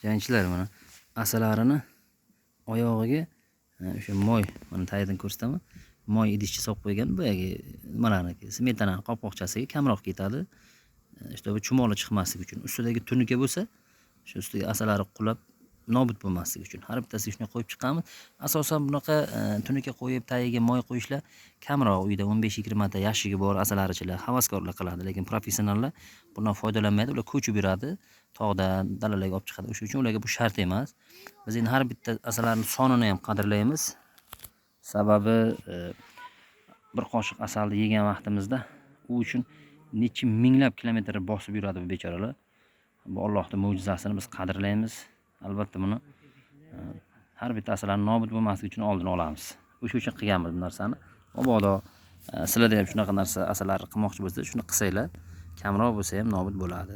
Jangchilar mana asalarini oyog'iga o'sha moy, mana tagidan ko'rsataman. Moy idishcha solib qo'ygan boyagi nimalarniki, smetanani qopqoqchasiga kamroq ketadi. Чтобы chumoli chiqmasligi uchun. Ustidagi tunuka bo'lsa, shu ustiga asalari qulab nobud bo'lmasligi uchun har bittasiga shunday qo'yib chiqamiz. Asosan bunaqa tunuka qo'yib tagiga moy qo'yishlar kamroq uyda 15-20 ta yashigi bor asalarichilar, havaskorlar qiladi, lekin professionallar bundan foydalanmaydi. Ular ko'chib yuradi, tog'dan dalalarga olib chiqadi. O'shuning uchun ularga bu shart emas. Biz endi har bitta asallarning sonini ham qadrlaymiz. Sababi bir qoshiq asalni yegan vaqtimizda u uchun necha minglab kilometr bosib yuradi bu bechoralar. Bu Allohning mo'jizasini biz qadrlaymiz. Albatta buni har bitta asallarning nobud bo'lmasligi uchun oldini olamiz. O'sha uchun qilganmiz bu narsani. Mabodo sizlarda ham shunaqa narsa asallarni qilmoqchi bo'lsangiz, shuni qilsanglar, kamroq bo'lsa ham nobud bo'ladi.